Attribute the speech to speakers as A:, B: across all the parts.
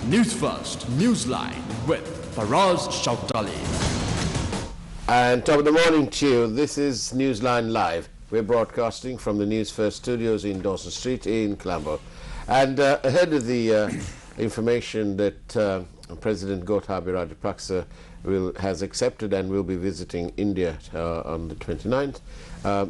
A: Newsfirst, Newsline with Faraz Shautali.
B: And top of the morning to you. This is Newsline Live. We're broadcasting from the Newsfirst studios in Dawson Street in Colombo. And ahead of the information that President Gotabaya Rajapaksa has accepted and will be visiting India on the 29th,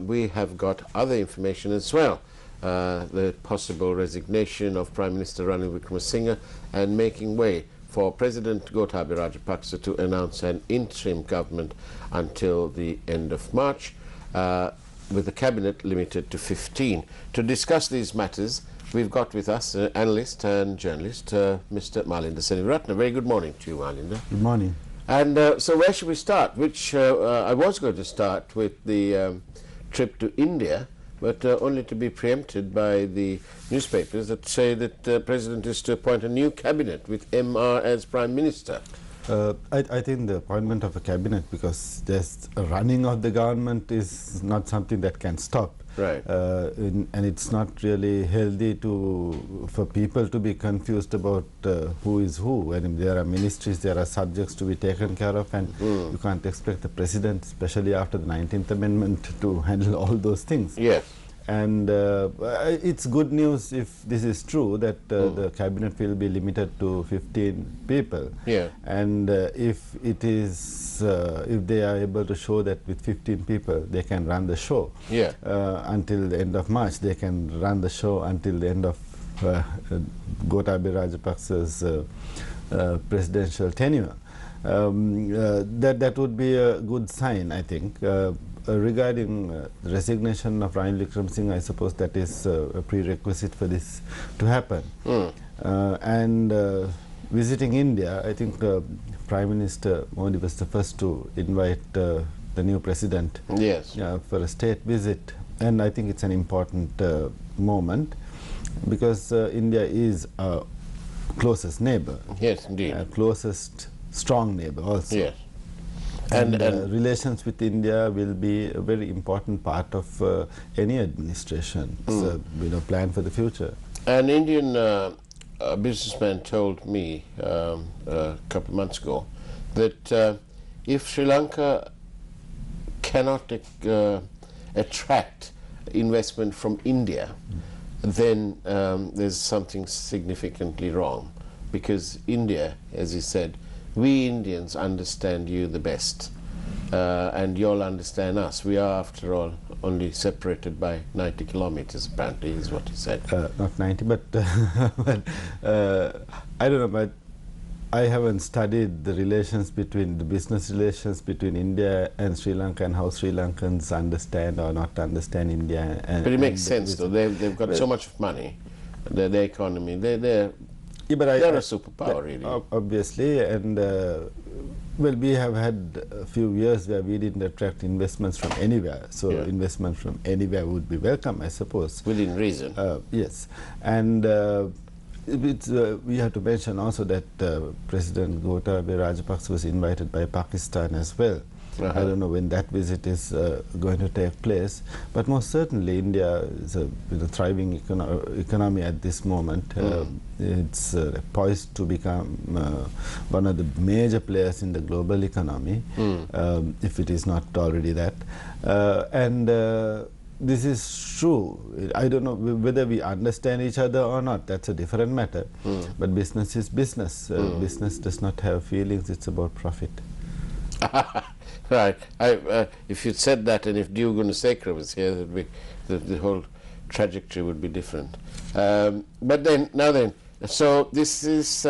B: we have got other information as well. The possible resignation of Prime Minister Ranil Wickremesinghe and making way for President Gotabaya Rajapaksa to announce an interim government until the end of March, with the cabinet limited to 15. To discuss these matters, we've got with us analyst and journalist Mr. Malinda Senivaratne. Very good morning to you, Malinda.
C: Good morning.
B: And so where should we start? I was going to start with the trip to India, but only to be preempted by the newspapers that say that the President is to appoint a new cabinet with MR as Prime Minister.
C: I think the appointment of a cabinet, because just running of the government is not something that can stop.
B: Right.
C: And it's not really healthy for people to be confused about who is who. And there are ministries, there are subjects to be taken care of, and you can't expect the President, especially after the 19th Amendment, to handle all those things.
B: Yes.
C: And it's good news if this is true, that the cabinet will be limited to 15 people.
B: Yeah.
C: And if it is, if they are able to show that with 15 people they can run the show,
B: yeah,
C: until the end of March, they can run the show until the end of Gotabaya Rajapaksa's presidential tenure. That would be a good sign, I think. Regarding the resignation of Ranil Wickremesinghe, I suppose that is a prerequisite for this to happen. And visiting India, I think Prime Minister Modi was the first to invite the new president,
B: yes,
C: for a state visit. And I think it's an important moment, because India is our closest neighbor.
B: Yes, indeed.
C: Closest strong neighbor also.
B: Yes.
C: And relations with India will be a very important part of any administration. It's a plan for the future.
B: An Indian businessman told me a couple of months ago that if Sri Lanka cannot attract investment from India, then there's something significantly wrong, because India, as he said, we Indians understand you the best, and you'll understand us. We are, after all, only separated by 90 kilometers, apparently, is what he said.
C: Not 90, but, I don't know, but I haven't studied the relations between, the business relations between India and Sri Lanka, and how Sri Lankans understand or not understand India.
B: But it makes sense, though. They've got so much money, their economy, they're a superpower, really.
C: Obviously, and well, we have had a few years where we didn't attract investments from anywhere, so investment from anywhere would be welcome, I suppose.
B: Within reason.
C: Yes, and we have to mention also that President Gotabaya Rajapaksa was invited by Pakistan as well. I don't know when that visit is going to take place, but most certainly India is a thriving economy at this moment. It's poised to become one of the major players in the global economy, if it is not already that. And this is true. I don't know whether we understand each other or not. That's a different matter. But business is business. Business does not have feelings. It's about profit.
B: Right. If you'd said that, and if Diogo Nusekra was here, the whole trajectory would be different. But then, so this is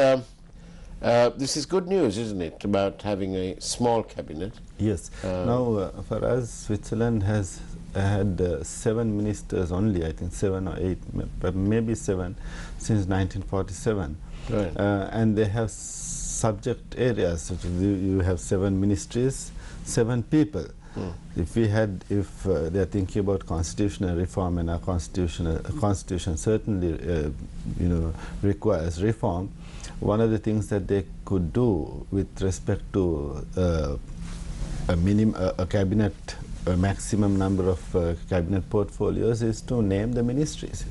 B: good news, isn't it, about having a small cabinet?
C: Yes. Now, for us, Switzerland has had 7 ministers only, I think 7 or 8, but maybe 7, since 1947.
B: Right.
C: And they have subject areas. So you have 7 ministries, 7 people. If they're thinking about constitutional reform, and our constitution certainly requires reform, one of the things that they could do with respect to a cabinet, a maximum number of cabinet portfolios, is to name the ministries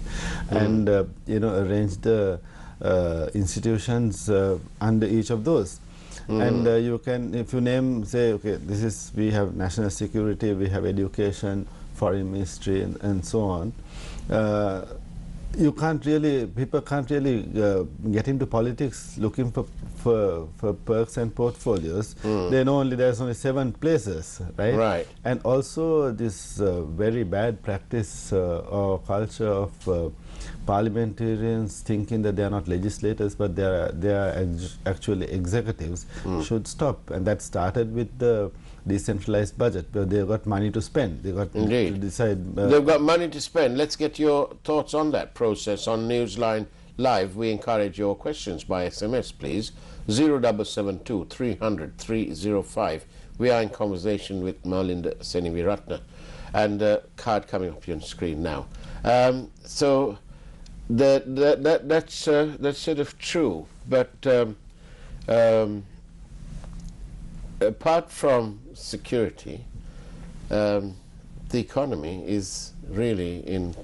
C: and arrange the institutions under each of those. And you can, if you name, say, okay, this is, we have national security, we have education, foreign ministry, and so on. You can't really, people can't really get into politics looking for perks and portfolios. They know there's only 7 places, right?
B: Right.
C: And also this very bad practice or culture of parliamentarians thinking that they are not legislators but they are actually executives should stop. And that started with the decentralized budget, where they got money to spend. They got to decide.
B: They've got money to spend. Let's get your thoughts on that process on Newsline Live. We encourage your questions by SMS, please. 0772 300 305. We are in conversation with Malinda Seniviratna, and card coming up on screen now. So that's sort of true, but apart from security, the economy is really in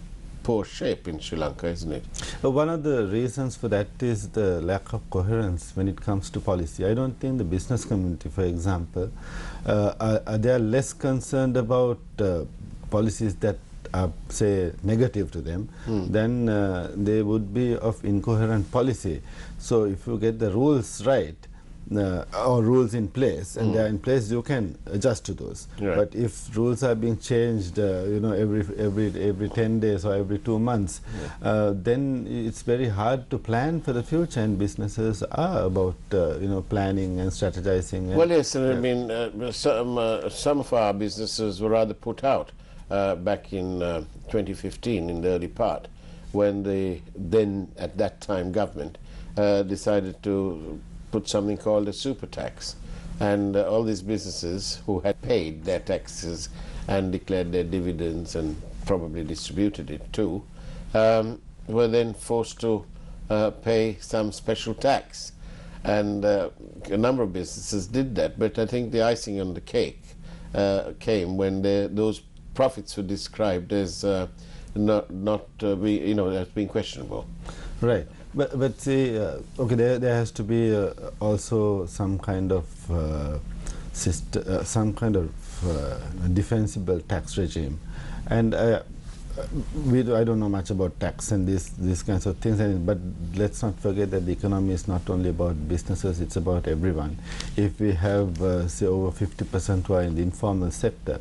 B: poor shape in Sri Lanka, isn't it?
C: One of the reasons for that is the lack of coherence when it comes to policy. I don't think the business community, for example, they are less concerned about policies that are, say, negative to them than they would be of incoherent policy. So if you get the rules right, or rules in place, and they are in place, you can adjust to those.
B: Right.
C: But if rules are being changed, you know, every 10 days or every 2 months, then it's very hard to plan for the future. And businesses are about you know, planning and strategizing. And
B: well, yes, and I mean, some of our businesses were rather put out back in 2015, in the early part, when the then at that time government decided to put something called a super tax, and all these businesses who had paid their taxes and declared their dividends and probably distributed it too, were then forced to pay some special tax, and a number of businesses did that. But I think the icing on the cake came when those profits were described as as being questionable.
C: Right. But see, okay, there has to be also some kind of defensible tax regime, and I don't know much about tax and these kinds of things, but let's not forget that the economy is not only about businesses, it's about everyone. If we have, say, over 50% who are in the informal sector,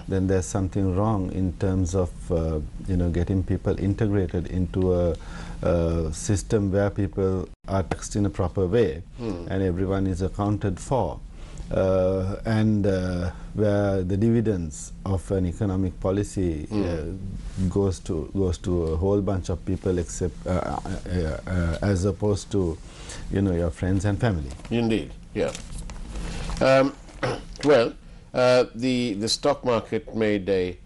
C: then there's something wrong in terms of getting people integrated into a system where people are taxed in a proper way and everyone is accounted for. And where the dividends of an economic policy goes to a whole bunch of people, except as opposed to your friends and family.
B: Indeed, yeah. Well, the stock market made a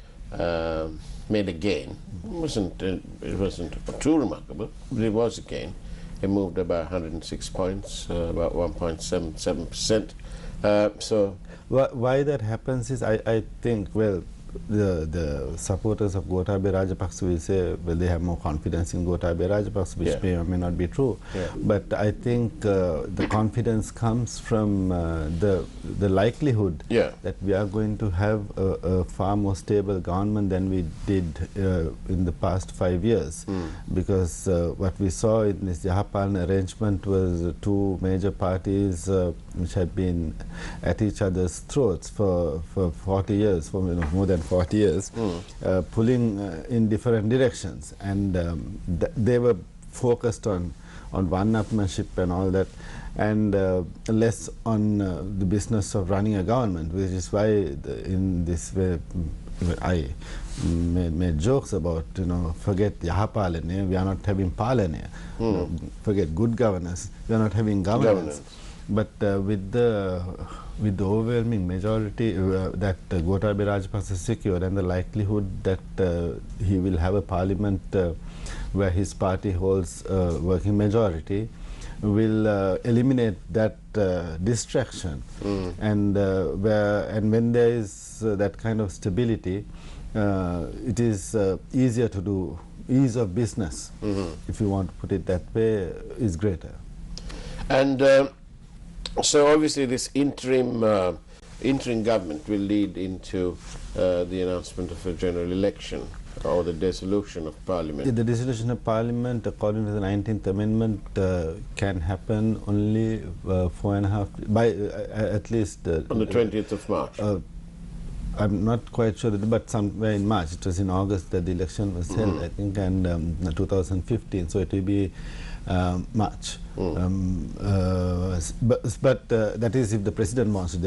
B: gain. It wasn't too remarkable, but it was a gain. It moved about 106 points, about 1.77%. So
C: why that happens is, I think, well, the supporters of Gotabaya Rajapaksa will say, well, they have more confidence in Gotabaya Rajapaksa, which may or may not be true. But I think the confidence comes from the likelihood that we are going to have a far more stable government than we did in the past 5 years. Because what we saw in this Yahapalana arrangement was two major parties which had been at each other's throats for 40 years, for more than 40 years, pulling in different directions, and they were focused on one-upmanship and all that, and less on the business of running a government, which is why in this way I made jokes about, forget Yahapalana, we are not having Palana, forget good governance, we are not having governance. But with the overwhelming majority that Gotabaya Rajapaksa secured, and the likelihood that he will have a parliament where his party holds a working majority, will eliminate that distraction. And when there is that kind of stability, it is easier to do ease of business, if you want to put it that way, is greater.
B: And so obviously this interim government will lead into the announcement of a general election or the dissolution of Parliament.
C: The dissolution of Parliament, according to the 19th Amendment, can happen only at least
B: on the 20th of March.
C: I'm not quite sure, but somewhere in March. It was in August that the election was held, I think, and 2015. So it will be March. But that is if the president wants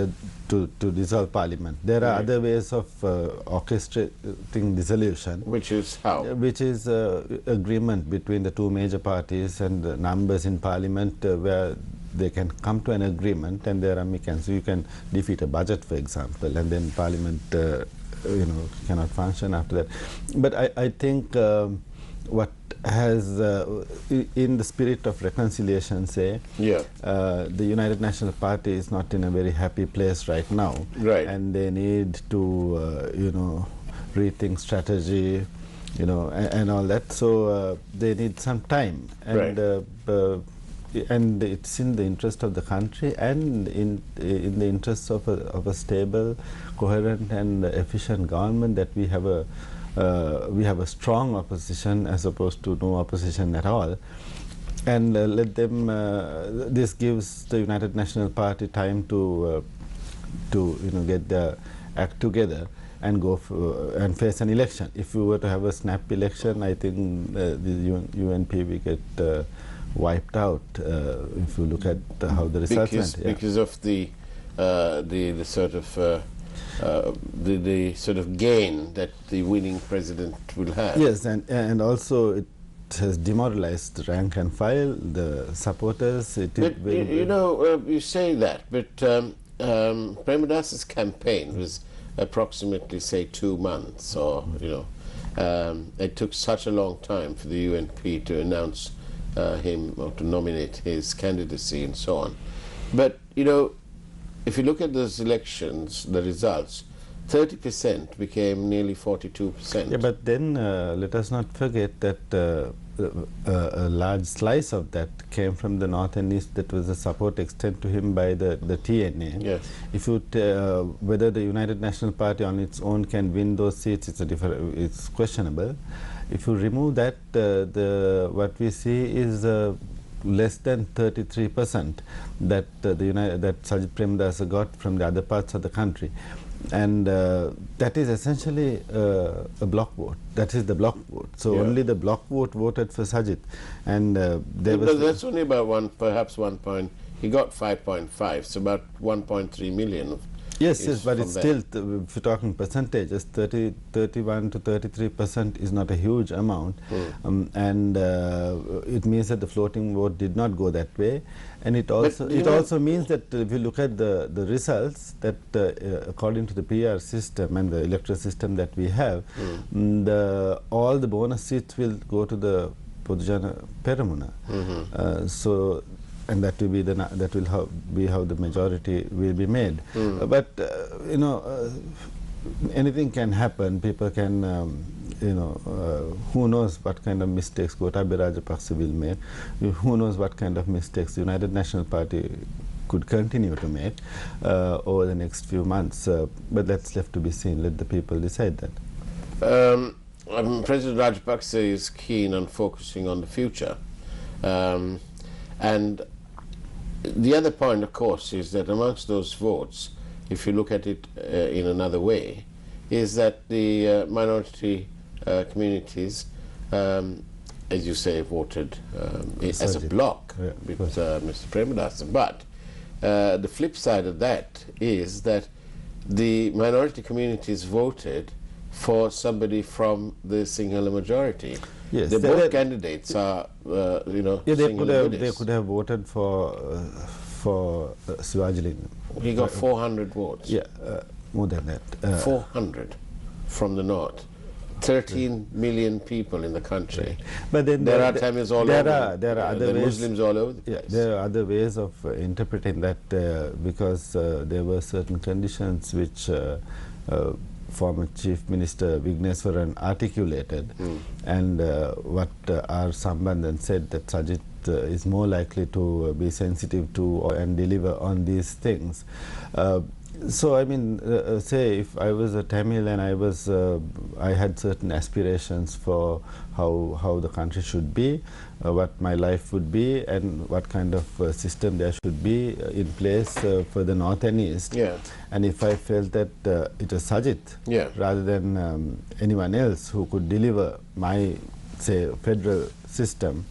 C: to dissolve Parliament. There are other ways of orchestrating dissolution.
B: Which is how?
C: Which is agreement between the two major parties and the numbers in Parliament where they can come to an agreement, and there are mechanisms. So you can defeat a budget, for example, and then Parliament cannot function after that. But I think what has, in the spirit of reconciliation, say, the United National Party is not in a very happy place right now, and they need to, rethink strategy, and all that. So they need some time, and it's in the interest of the country and in the interest of a stable, coherent, and efficient government that we have a strong opposition as opposed to no opposition at all, and let them. This gives the United National Party time to get their act together and go and face an election. If we were to have a snap election, I think the UNP will get wiped out. If you look at how the results went,
B: because of the sort of the sort of gain that the winning president will have.
C: Yes, and also it has demoralized the rank and file, the supporters.
B: You say that, but Premadasa's campaign was approximately, say, 2 months, or it took such a long time for the UNP to announce him or to nominate his candidacy and so on. But if you look at those elections, the results, 30% became nearly 42%.
C: Yeah, but then let us not forget that a large slice of that came from the north and east. That was the support extended to him by the TNA.
B: Yes.
C: If you whether the United National Party on its own can win those seats, it's questionable. If you remove that, what we see is less than 33% that that Sajid Premadasa got from the other parts of the country, and that is essentially a block vote. That is the block vote. So only the block vote voted for Sajid, and
B: that's only about perhaps 1 point. He got 5.5, so about 1.3 million.
C: Yes, but it's still, if you're talking percentages, 31 to 33% is not a huge amount, and it means that the floating vote did not go that way, and it also means that if you look at the results, that according to the PR system and the electoral system that we have, all the bonus seats will go to the Podujana Peramuna. So. And that will be how the majority will be made. But anything can happen. People can, who knows what kind of mistakes Gotabaya Rajapaksa will make. Who knows what kind of mistakes the United National Party could continue to make over the next few months. But that's left to be seen. Let the people decide that.
B: President Rajapaksa is keen on focusing on the future. And the other point, of course, is that amongst those votes, if you look at it in another way, is that the minority communities, as you say, voted as a bloc with Mr. Premadasa. But the flip side of that is that the minority communities voted for somebody from the Sinhala majority.
C: Yes,
B: both candidates are,
C: they could have voted for Sivajilinga.
B: He got 400 votes.
C: Yeah, more than that.
B: 400 from the north. 13 million people in the country.
C: Right. But then
B: there are Tamils all over.
C: There are other ways,
B: Muslims all over the place.
C: There are other ways of interpreting that because there were certain conditions which former Chief Minister Vigneswaran articulated, and what R. Sambandhan said, that Sajith is more likely to be sensitive to and deliver on these things. So I mean, say if I was a Tamil and I had certain aspirations for how the country should be, what my life would be, and what kind of system there should be in place for the North and East.
B: Yeah.
C: And if I felt that it was Sajith rather than anyone else who could deliver my, say, federal system,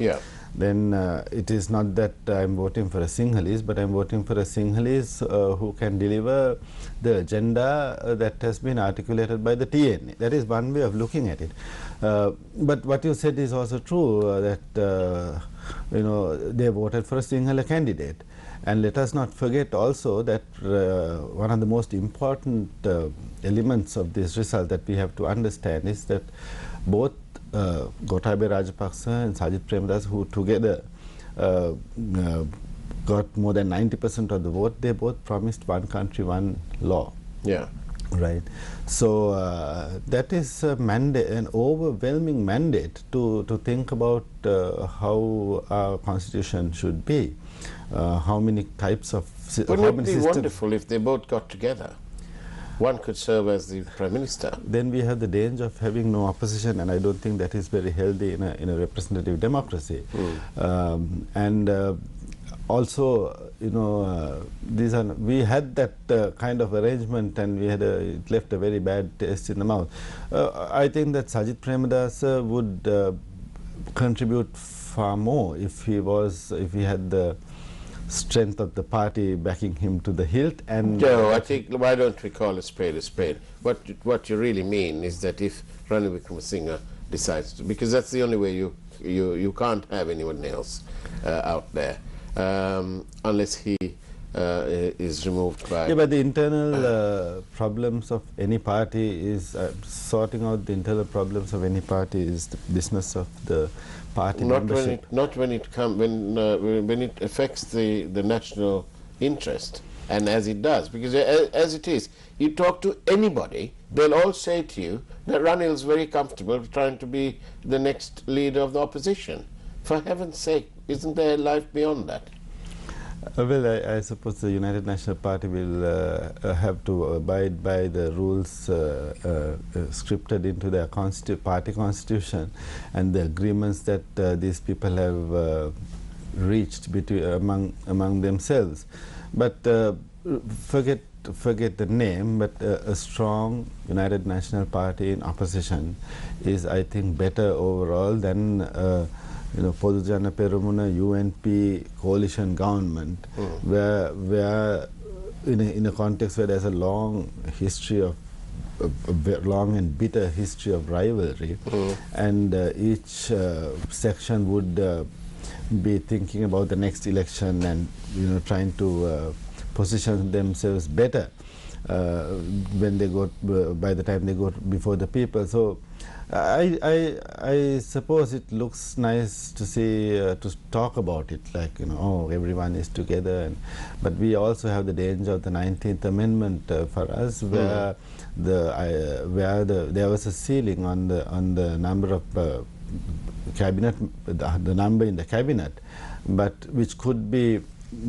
C: then it is not that I'm voting for a Sinhalese, but I'm voting for a Sinhalese who can deliver the agenda that has been articulated by the TNA. That is one way of looking at it. But what you said is also true, that you know, they voted for a Sinhala candidate. And let us not forget also that one of the most important elements of this result that we have to understand is that both Gotabaya Rajapaksa and Sajith Premadasa, who together got more than 90% of the vote, they both promised one country, one law.
B: Yeah.
C: Right. So that is a mandate, an overwhelming mandate to think about how our constitution should be, how many types of
B: Wouldn't it be wonderful if they both got together? One could serve as the Prime Minister.
C: Then we have the danger of having no opposition, and I don't think that is very healthy in a representative democracy. And also, you know, we had that kind of arrangement, and it left a very bad taste in the mouth. I think that Sajith Premadasa would contribute far more if he had the strength of the party backing him to the hilt. And
B: no, I think, why don't we call a spade a spade? What you really mean is that if Ranil Wickremesinghe decides to, because that's the only way you can't have anyone else out there unless he is removed by...
C: Yeah, but the internal problems of any party is, sorting out the internal problems of any party is the business of the party membership.
B: Not when it affects the national interest, and as it does, because as it is, you talk to anybody, they'll all say to you that Ranil is very comfortable trying to be the next leader of the opposition. For heaven's sake, isn't there life beyond that?
C: Well, I suppose the United National Party will have to abide by the rules scripted into their party constitution and the agreements that these people have reached among themselves. But forget the name, but a strong United National Party in opposition is, I think, better overall than Podujana Perumuna UNP coalition government, where in a context where there's a long history of long and bitter history of rivalry, and each section would be thinking about the next election and trying to position themselves better when they go by the time they go before the people. So I suppose it looks nice to see to talk about it, like oh, everyone is together, but we also have the danger of the 19th Amendment for us, where there was a ceiling on the number of cabinet, the number in the cabinet, but which could be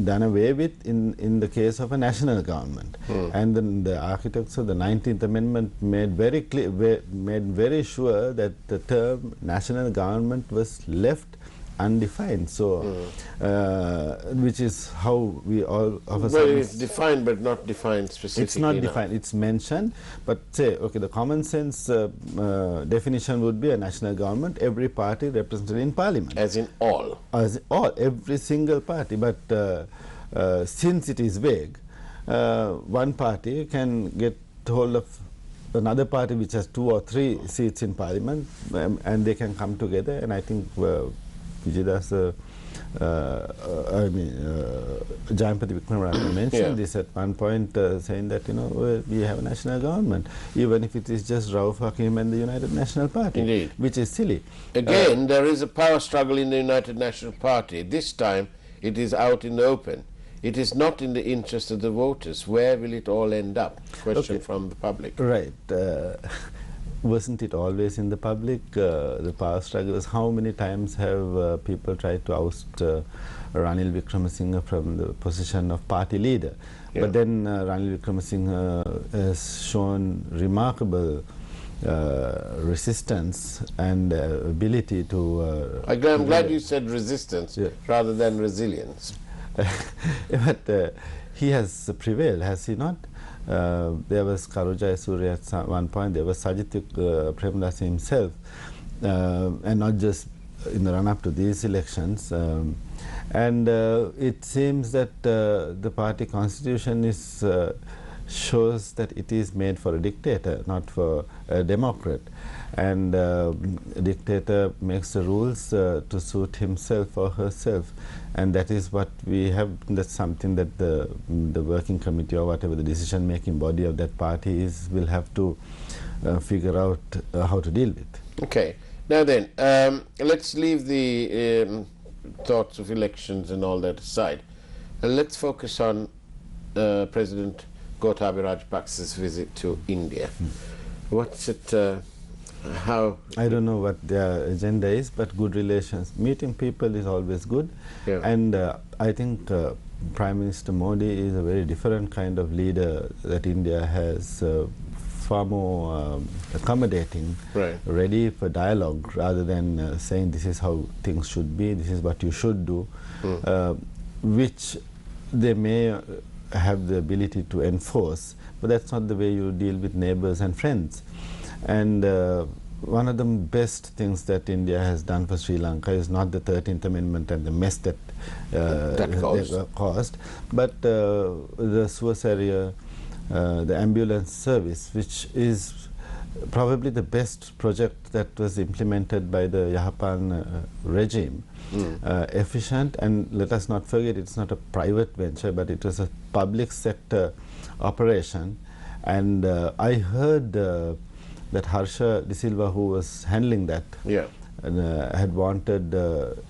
C: done away with in the case of a national government. And then the architects of the 19th Amendment made very clear, made very sure that the term national government was left undefined. So, which is how we all of a sudden...
B: Well, it's defined but not defined specifically.
C: It's not defined, it's mentioned, but say, okay, the common sense definition would be a national government, every party represented in parliament.
B: As in all?
C: As all, every single party, but since it is vague, one party can get hold of another party which has 2 or 3 seats in parliament, and they can come together, and I think Vijaydas, Jayampati Wickremesinghe mentioned this at one point, saying that we have a national government, even if it is just Rauf Hakim and the United National Party.
B: Indeed.
C: Which is silly.
B: Again, there is a power struggle in the United National Party. This time it is out in the open. it is not in the interest of the voters. Where will it all end up? Question
C: Okay.
B: from the public.
C: Right. Wasn't it always in the public, the power struggles? How many times have people tried to oust Ranil Wickremesinghe from the position of party leader?
B: Yeah.
C: But then Ranil Wickremesinghe has shown remarkable resistance and ability to...
B: I'm glad you said resistance rather than resilience.
C: But he has prevailed, has he not? There was Karu Jayasuriya at one point, there was Sajith Premadasa himself, and not just in the run-up to these elections. And it seems that the party constitution is shows that it is made for a dictator, not for a democrat. And a dictator makes the rules to suit himself or herself. And that is what we have, that's something that the working committee or whatever the decision-making body of that party is will have to figure out how to deal with.
B: Okay. Now then, let's leave the thoughts of elections and all that aside. Let's focus on President Gotabaya Rajapaksa's visit to India. What's it, how?
C: I don't know what their agenda is, but good relations. Meeting people is always good.
B: Yeah.
C: And I think Prime Minister Modi is a very different kind of leader that India has, far more accommodating,
B: Right.
C: ready for dialogue rather than saying this is how things should be, this is what you should do, which they may have the ability to enforce, but that's not the way you deal with neighbors and friends. And one of the best things that India has done for Sri Lanka is not the 13th Amendment and the mess that caused, but the Suez area, the ambulance service, which is probably the best project that was implemented by the Yahapan regime. Efficient, and let us not forget it's not a private venture, but it was a public sector operation. And I heard that Harsha De Silva, who was handling that, had wanted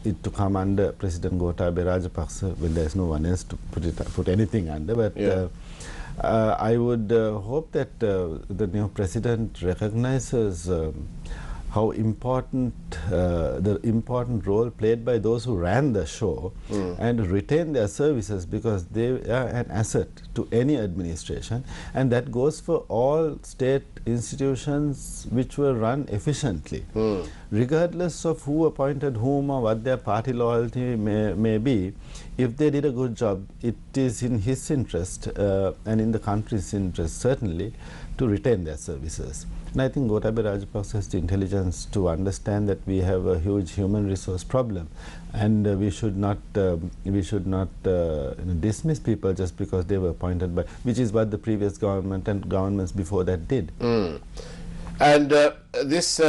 C: it to come under President Gotabaya Rajapaksa when there's no one else to put anything under. But I would hope that the new president recognizes how important the important role played by those who ran the show and retain their services, because they are an asset to any administration, and that goes for all state institutions which were run efficiently. Regardless of who appointed whom or what their party loyalty may be, if they did a good job, it is in his interest and in the country's interest certainly to retain their services. And I think Gotabaya Rajapaksa has the intelligence to understand that we have a huge human resource problem, and we should not dismiss people just because they were appointed by, which is what the previous government and governments before that did.
B: And this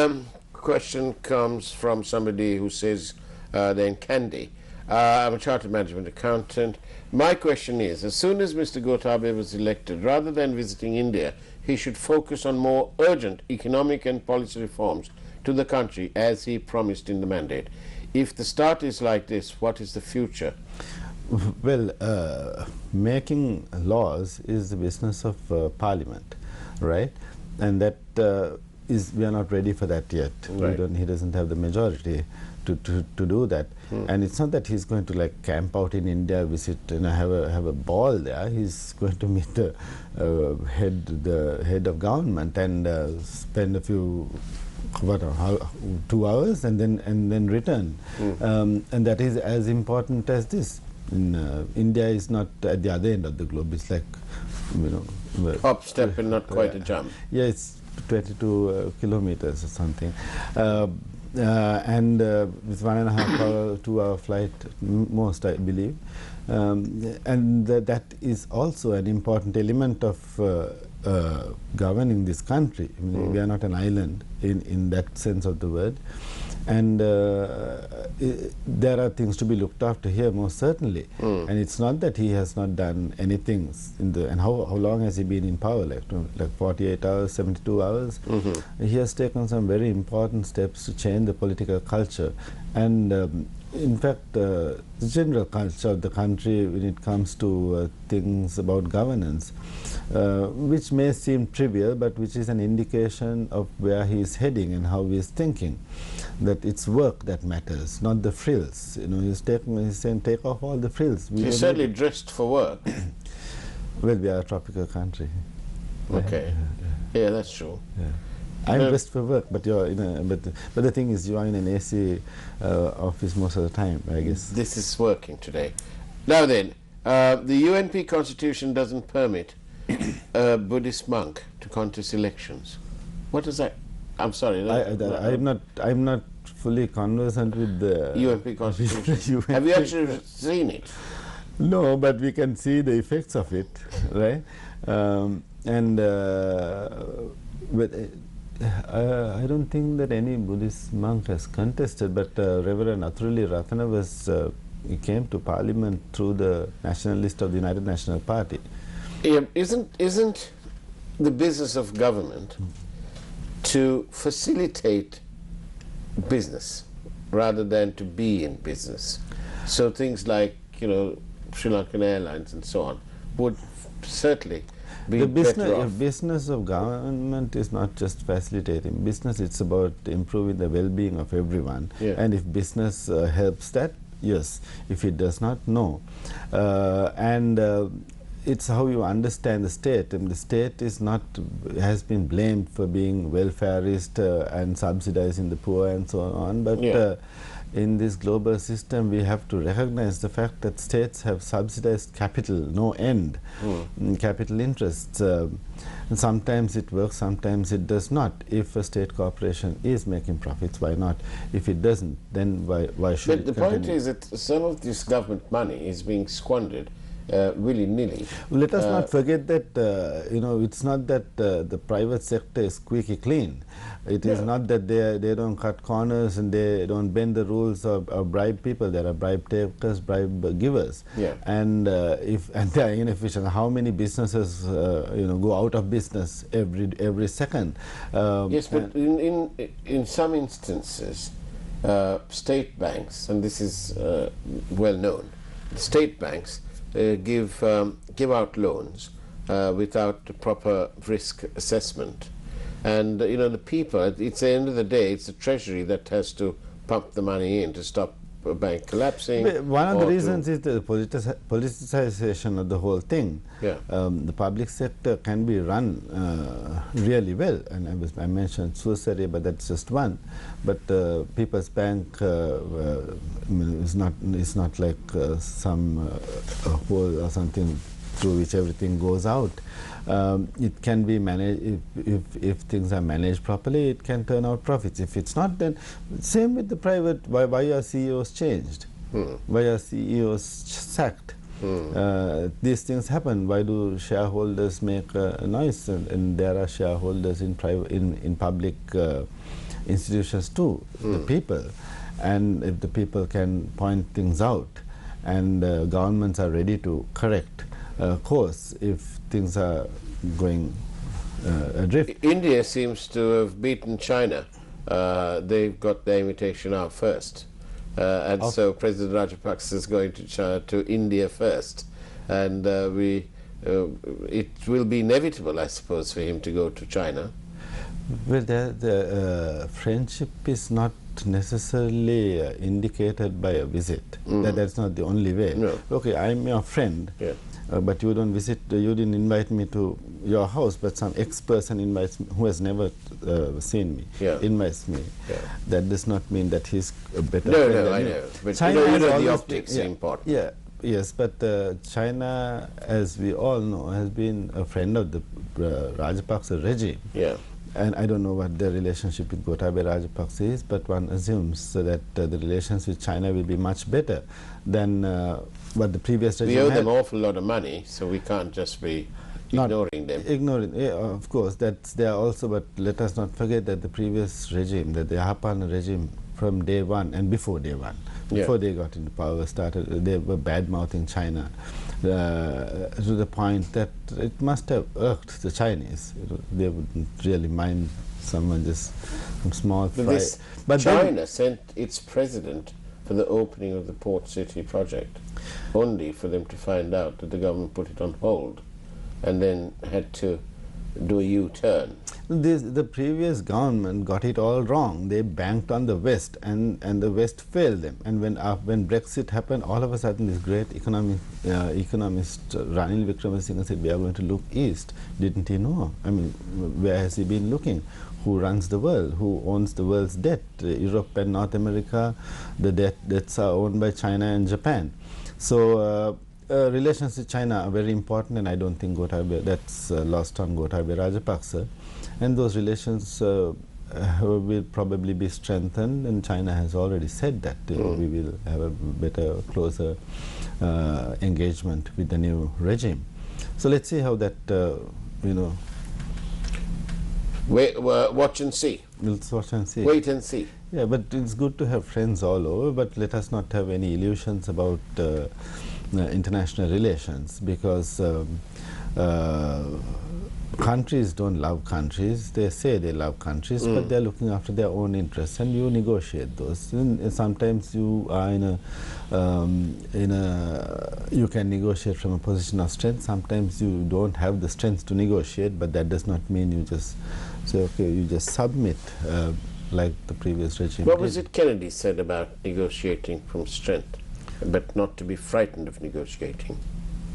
B: question comes from somebody who says they're in Kandy. I'm a chartered management accountant. My question is, as soon as Mr. Gotabaya was elected, rather than visiting India, he should focus on more urgent economic and policy reforms to the country as he promised in the mandate. If the start is like this, what is the future?
C: Well, making laws is the business of Parliament, right? And that we are not ready for that yet.
B: Right.
C: He doesn't have the majority to do that. And it's not that he's going to like camp out in India, visit and have a ball there. He's going to meet the head of government and spend a few 2 hours and then return. And that is as important as this. India is not at the other end of the globe. It's like,
B: Hop, step, and not quite a jump.
C: Yeah, it's 22 kilometers or something. And with 1.5 hour, 2 hour flight, most I believe. And that is also an important element of governing this country. I mean, we are not an island in that sense of the word. And there are things to be looked after here, most certainly. And it's not that he has not done anything. And how long has he been in power? Like 48 hours, 72 hours? He has taken some very important steps to change the political culture. And in fact, the general culture of the country when it comes to things about governance, which may seem trivial, but which is an indication of where he is heading and how he is thinking. That it's work that matters, not the frills. You know, he's saying take off all the frills.
B: He's certainly dressed for work.
C: Well, we are a tropical country.
B: Okay. Yeah, that's true.
C: Yeah. I'm dressed for work, but you're in a, but the thing is, you are in an AC office most of the time, I guess.
B: This is working today. Now then, the UNP constitution doesn't permit a Buddhist monk to contest elections. What does that? I'm sorry.
C: I'm not fully conversant with the
B: UNP constitution. Have you actually seen it?
C: No, but we can see the effects of it, right? I don't think that any Buddhist monk has contested, but Reverend Athurali Ratana he came to Parliament through the national list of the United National Party.
B: Yeah, isn't the business of government to facilitate business rather than to be in business? So things like, you know, Sri Lankan Airlines and so on would certainly be
C: the
B: better off.
C: business of government is not just facilitating business, it's about improving the well-being of everyone.
B: Yeah.
C: And if business helps that, yes. If it does not, no. It's how you understand the state. And the state is not, has been blamed for being welfareist and subsidizing the poor and so on. But
B: yeah.
C: In this global system, we have to recognize the fact that states have subsidized capital, no end, capital interests. And sometimes it works, sometimes it does not. If a state corporation is making profits, why not? If it doesn't, then why should it
B: But the
C: continue?
B: point is that some of this government money is being squandered willy-nilly.
C: Let us not forget that you know, it's not that the private sector is squeaky clean. It is not that they don't cut corners and they don't bend the rules or bribe people. There are bribe takers, bribe givers.
B: Yeah.
C: And they are inefficient. How many businesses you know, go out of business every second?
B: Yes, but in some instances, state banks, and this is well known, state banks give out loans without proper risk assessment, and you know, the people, it's the end of the day, it's the treasury that has to pump the money in to stop a bank collapsing.
C: But one of the reasons is the politicization of the whole thing.
B: Yeah.
C: The public sector can be run really well, and I mentioned Suicide, but that's just one. But People's Bank is not like some hole or something through which everything goes out. It can be managed, if things are managed properly, it can turn out profits. If it's not, then same with the private. Why are CEOs changed? Why are CEOs sacked? These things happen. Why do shareholders make a noise? And there are shareholders in public institutions too, the people. And if the people can point things out, and governments are ready to correct course if things are going adrift.
B: India seems to have beaten China. They've got their invitation out first. And so President Rajapaksa is going to India first. And it will be inevitable, I suppose, for him to go to China.
C: Well, the friendship is not necessarily indicated by a visit. That's not the only way.
B: No.
C: Okay, I'm your friend.
B: Yeah.
C: But you don't visit, you didn't invite me to your house, but some ex-person invites me, who has never seen me, invites me. Yeah. That does not mean that he's a better friend than
B: I
C: you.
B: know. But
C: China
B: you know the
C: always
B: optics are important.
C: Yeah, yes, but China, as we all know, has been a friend of the Rajapaksa regime.
B: Yeah.
C: And I don't know what the relationship with Gotabaya Rajapaksa is, but one assumes that the relations with China will be much better than what the previous regime
B: We owe
C: had.
B: them an awful lot of money, so we can't just be ignoring them.
C: Yeah, of course, that's there also, but let us not forget that the previous regime, that the Yahapana regime from day one and before day one, before they got into power, they were bad-mouthing China to the point that it must have irked the Chinese. They wouldn't really mind someone just some small fry.
B: But China sent its president for the opening of the Port City project, only for them to find out that the government put it on hold and then had to do a U-turn.
C: The previous government got it all wrong. They banked on the West, and the West failed them. And when Brexit happened, all of a sudden this great economist Ranil Wickremesinghe said, we are going to look east. Didn't he know? I mean, where has he been looking? Who runs the world? Who owns the world's debt? Europe and North America, the debts are owned by China and Japan. So relations with China are very important, and I don't think that's lost on Gotabaya Rajapaksa. And those relations will probably be strengthened, and China has already said that we will have a better, closer engagement with the new regime. So let's see how that,
B: watch and see.
C: We'll watch and see.
B: Wait and see.
C: Yeah, but it's good to have friends all over, but let us not have any illusions about international relations, because countries don't love countries. They say they love countries, but they're looking after their own interests, and you negotiate those. And sometimes you are you can negotiate from a position of strength. Sometimes you don't have the strength to negotiate, but that does not mean you just say, okay, you just submit, like the previous regime
B: What
C: did.
B: was it Kennedy said about negotiating from strength, but not to be frightened of negotiating?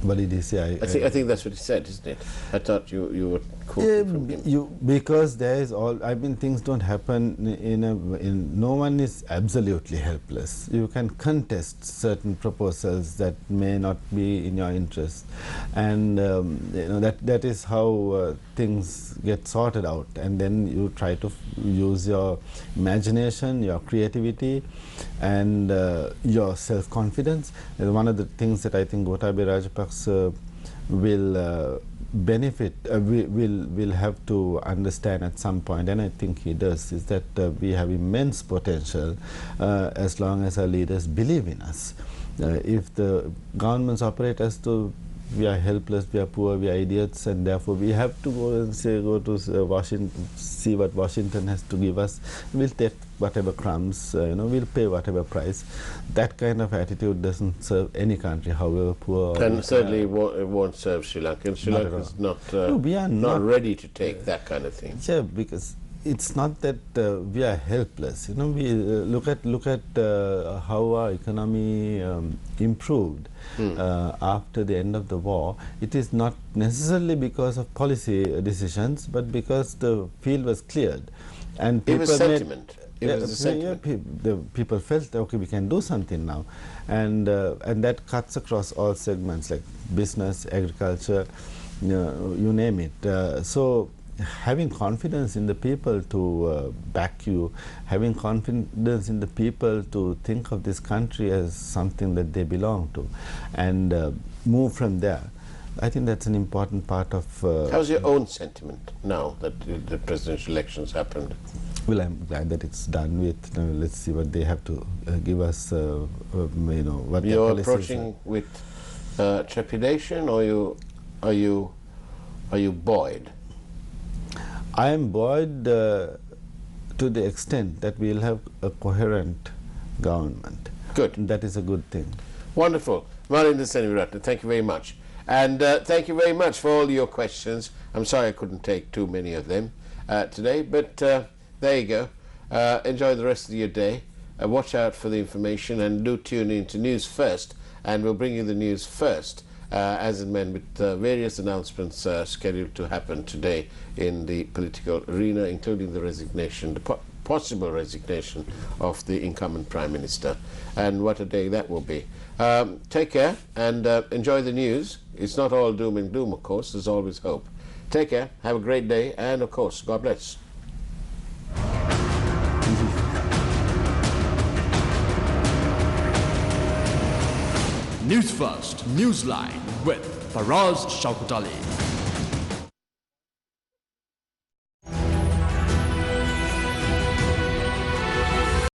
C: What did he say?
B: I think that's what he said, isn't it? I thought you were quoting from him.
C: Because there is things don't happen no one is absolutely helpless. You can contest certain proposals that may not be in your interest, and that is how things get sorted out, and then you try to use your imagination, your creativity, and your self-confidence. And one of the things that I think Gotabaya Rajapaksa will benefit, will have to understand at some point, and I think he does, is that we have immense potential as long as our leaders believe in us. If the governments operate as though we are helpless, we are poor, we are idiots, and therefore we have to go to Washington, see what Washington has to give us. We'll take whatever crumbs, we'll pay whatever price. That kind of attitude doesn't serve any country, however poor.
B: And certainly it won't serve Sri Lanka. Sri Lanka is not ready to take that kind of thing.
C: Yeah, because it's not that we are helpless. We look at how our economy improved after the end of the war. It is not necessarily because of policy decisions, but because the field was cleared, and people
B: it was sentiment.
C: The people felt, okay, we can do something now, and that cuts across all segments like business, agriculture, you name it. So having confidence in the people to back you, having confidence in the people to think of this country as something that they belong to, and move from there. I think that's an important part of...
B: How's your own sentiment now that the presidential elections happened?
C: Well, I'm glad that it's done with. Let's see what they have to give us, what their
B: You're
C: policies
B: approaching with trepidation, or are you buoyed?
C: I am buoyed to the extent that we'll have a coherent government.
B: Good.
C: And that is a good thing.
B: Wonderful. Malinda Seneviratne, thank you very much. And thank you very much for all your questions. I'm sorry I couldn't take too many of them today, but there you go. Enjoy the rest of your day. Watch out for the information, and do tune in to News First, and we'll bring you the news first, as and when, with various announcements scheduled to happen today in the political arena, including the resignation, the possible resignation of the incumbent Prime Minister. And what a day that will be. Take care and enjoy the news. It's not all doom and gloom, of course. There's always hope. Take care, have a great day, and of course, God bless.
A: News First, Newsline with Faraz Shaukat Ali.